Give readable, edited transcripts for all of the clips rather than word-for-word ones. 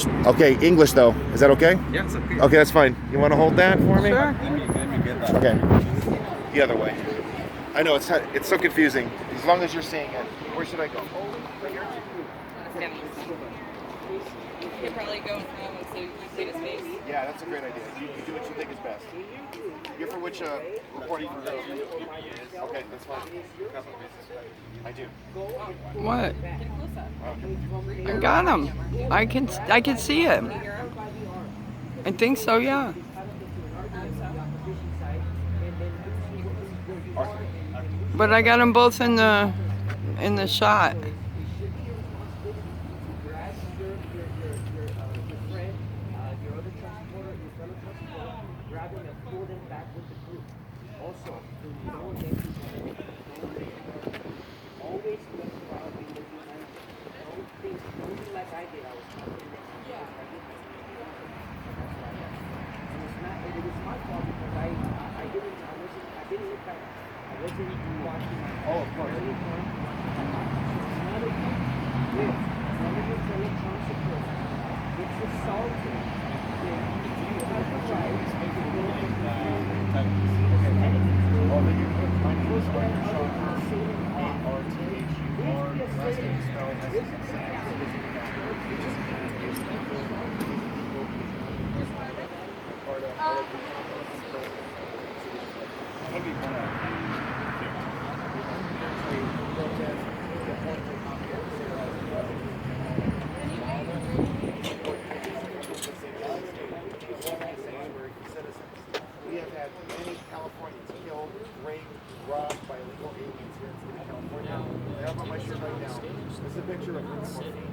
Okay, English though. Is that okay? Yeah, it's okay. Okay, that's fine. You want to hold that for me? Sure. Let me get that. Okay. The other way. I know it's so confusing. As long as you're seeing it. Where should I go? Right here? You could probably go in front of him so you see his face. Yeah, that's a great idea. You do what you think is best. You're for which reporting? Okay, that's fine. I do. What? I got him. I can see him. I think so, yeah. But I got them both in the shot. Oh, of course. We have had many Californians killed, raped, robbed by illegal aliens here in the state of California. I have on my shirt right now. This is a picture of Ruth Morphine.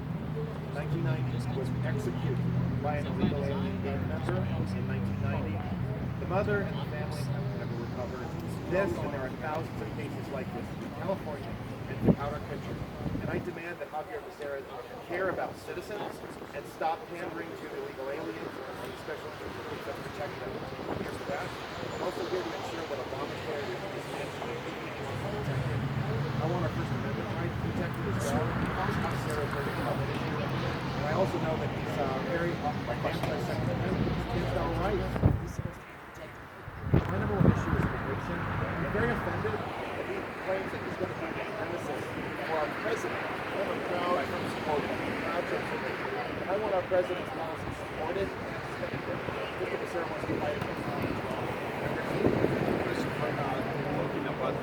1990 was executed by an illegal alien gang member in 1990. The mother and the family have never recovered. This, and there are thousands of cases like this in California and throughout our country. And I demand that Javier Becerra care about citizens and stop pandering to illegal aliens and special interests that protect them. Here's the back. I'm also here to ensure that Obamacare is protected. I want our First Amendment rights protected as well. Becerra is very common issue. And I also know that he's very anti-Second Amendment. Kids don't rights. My number one issue is immigration. I'm very offended that he claims that he's going to be the nemesis for our president. I'm a proud Trump supporter. I want our president's policy supported. Mr. Becerra wants to fight against it. Talking about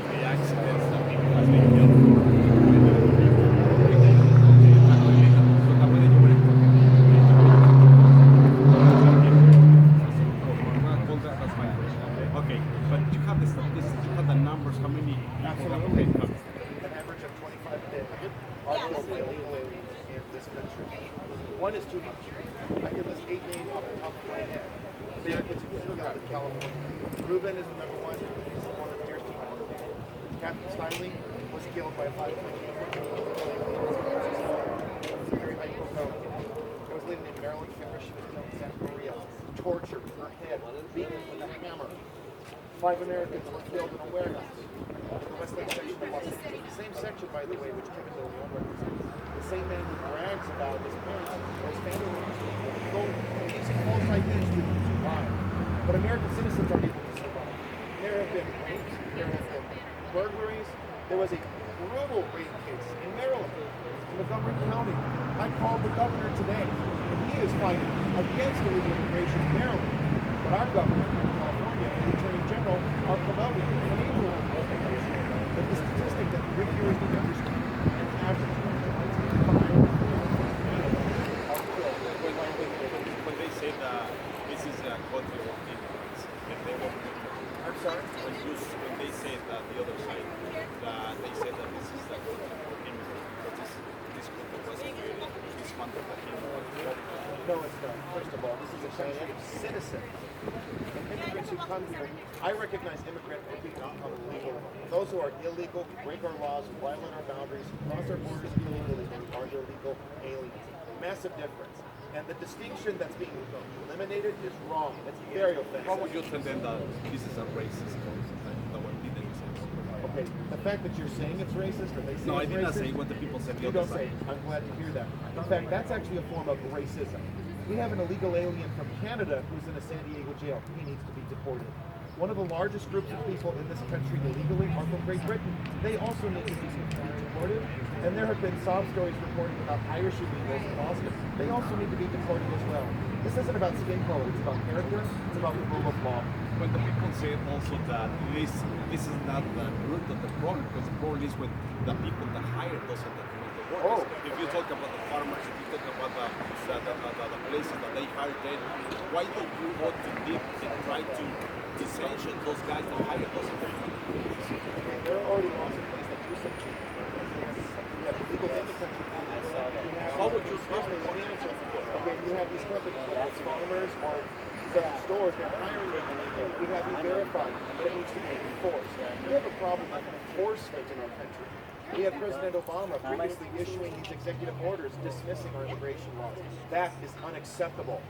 the accidents that people have been killed. Okay, but you have the statistics, you have the numbers, how many people have been killed? An average of 25 a day are killed by illegal aliens in this country. One is too much. I can list 8 names off the top of my head. Americans who killed out in California. Ruben is the number one. He's the one that appears to be. Captain Stiley was killed by a 5.8 very high profile. There was a lady named Marilyn Farris. She was killed in Santa Maria. Tortured, her head beaten with a hammer. 5 Americans were killed in a warehouse in the Westlake section of Los Angeles. The same section, by the way, which Kevin DeLeon represents. The same man who brags about his parents or his family members using false ideas to survive. But American citizens are able to survive. There have been rapes, there have been burglaries. There was a brutal rape case in Maryland, in Montgomery County. I called the governor today, and he is fighting against illegal immigration in Maryland. But our government in California and the Attorney General are promoting illegal immigration. But the statistic that Rick here is the understand, an average of 25 are killed. When they say that this is a country of immigrants, and they won't be killed. I'm sorry? When they say that the other side, that they say that this is the country for immigrants, because this country was created, this country that came over. No, it's not. First of all, this is a country of citizens. And immigrants who come here, I recognize immigrants when people become illegal. Those who are illegal, break our laws, violate our boundaries, cross our borders illegally, are illegal aliens. Massive difference. And the distinction that's being eliminated is wrong. It's very offensive. How would you tell them that this is a racist country, the one didn't say? Okay, the fact that you're saying it's racist, or they say No, I it's did not racist, say what the people said. you don't say it. I'm glad to hear that. In fact, that's actually a form of racism. We have an illegal alien from Canada who's in a San Diego jail. He needs to be deported. One of the largest groups of people in this country illegally are from Great Britain. They also need to be deported. And there have been sob stories reporting about Irish illegals in Boston. They also need to be deported as well. This isn't about skin color. It's about character. It's about the rule of law. When the people say also that this is not the root of the problem, because the problem is with the people that hire those are the workers. If you talk about the farmers, if you talk about the places that they hire, then why don't you go to deep and try to sanction those guys that hire those people? There are already laws in place that do sanction. You have people in the country. How would you trust me? Okay, you have these companies, whether it's farmers or stores, they're hiring them. We have you verified, but it needs to be enforced. We have a problem with enforcement in our country. We had President Obama previously issuing these executive orders dismissing our immigration laws. That is unacceptable.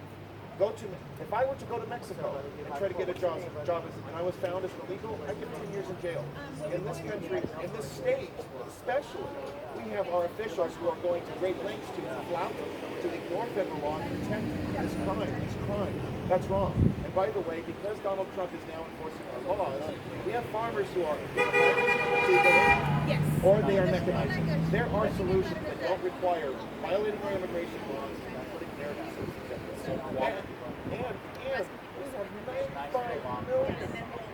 If I were to go to Mexico and try to get a job and I was found as an illegal, I'd get 10 years in jail. In this country, in this state especially, we have our officials who are going to great lengths to flout, to ignore federal law and pretend this crime. That's wrong. And by the way, because Donald Trump is now enforcing our laws, we have farmers who are legally or they are mechanized. There are solutions that don't require violating our immigration laws and putting American citizens at risk. And we have 95 million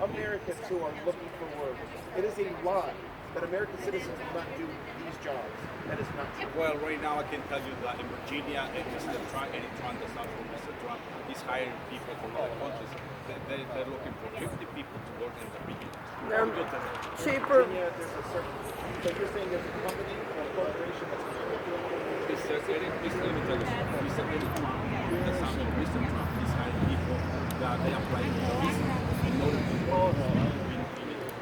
Americans who are looking for work. It is a lie that American citizens will not do these jobs. That is not true. Well, right now I can tell you that in Virginia, Mr. Trump, the South from Mr. Trump, he's hiring people from other countries. They're looking for 50 people to work in the region. They're cheaper. Virginia, there's a certain. So you're saying there's a company or a corporation that's Mr. Eric, let me tell you something. Mr. Eric Trump, the son of Mr. Trump, is hiring people that they apply for a visa in order to work.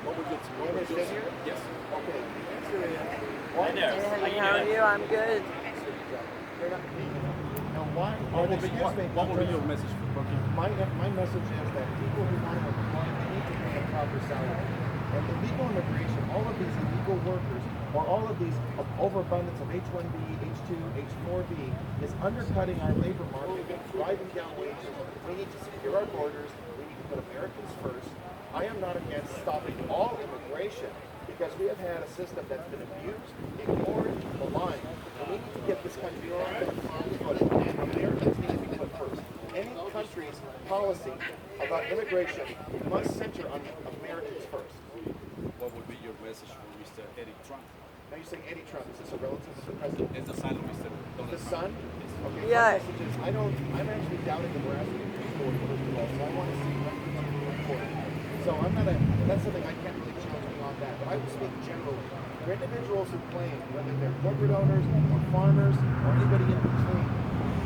What would you say here? Yes. Okay. The answer is. Hi there. How are you? I'm good. They're not paying enough. Now, why are they What would be your message for people? My message is that people who want to apply, they need to pay a proper salary. And illegal immigration, all of these illegal workers, or all of these overabundance of H-1B, H-2, H-4B, is undercutting our labor market and driving down wages. We need to secure our borders. We need to put Americans first. I am not against stopping all immigration because we have had a system that's been abused, ignored, maligned. And we need to get this country on the footing. Americans need to be put first. Any country's policy about immigration must center on Americans first. What would be your message for Mr. Eric Trump? Now you're saying Eddie Trump. Is this a relative of the president? It's the son of Mr. Donald The Trump. son? Okay, Yeah. my message is I'm actually doubting the veracity of these stories, first of all, so I want to see what comes to the report. So that's something I can't really challenge beyond that, but I will speak generally. For individuals who claim, whether they're corporate owners or farmers or anybody in between,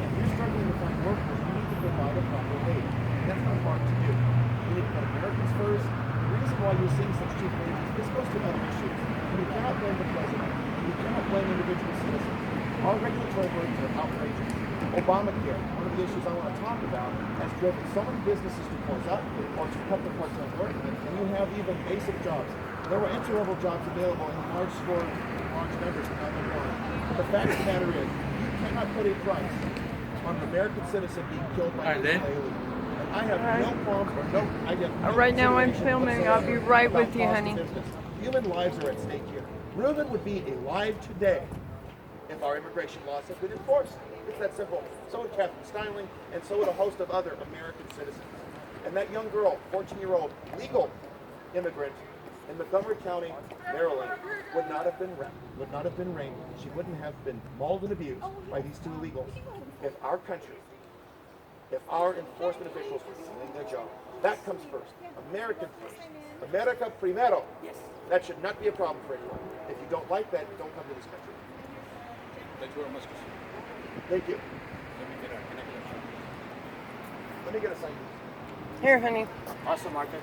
if you're struggling to find workers, you need to provide a proper wage. That's not hard to do. You need to put Americans first. The reason why you're seeing such cheap wages, this goes to other issues. You cannot blame the president. You cannot blame individual citizens. Our regulatory burdens are outrageous. Obamacare, one of the issues I want to talk about, has driven so many businesses to close up or to cut the part-time work, and you have even basic jobs. There were entry-level jobs available in large stores, large numbers, and now they're gone. But the fact of the matter is, you cannot put a price on an American citizen being killed by an alien. And I have no problem or no. I have no Right now I'm consideration filming. I'll be whatsoever right about with you, cost of honey. business. Human lives are at stake here. Reuben would be alive today if our immigration laws had been enforced. It's that simple. So would Catherine Styling, and so would a host of other American citizens. And that young girl, 14-year-old legal immigrant in Montgomery County, Maryland, would not have been raped. She wouldn't have been mauled and abused by these two illegals if our country, if our enforcement officials were doing their job. That comes first. American first. America primero. That should not be a problem for anyone. If you don't like that, don't come to this country. Thank you very much. Thank you. Let me get a Let me get a sign. Here, honey. Awesome, Martha.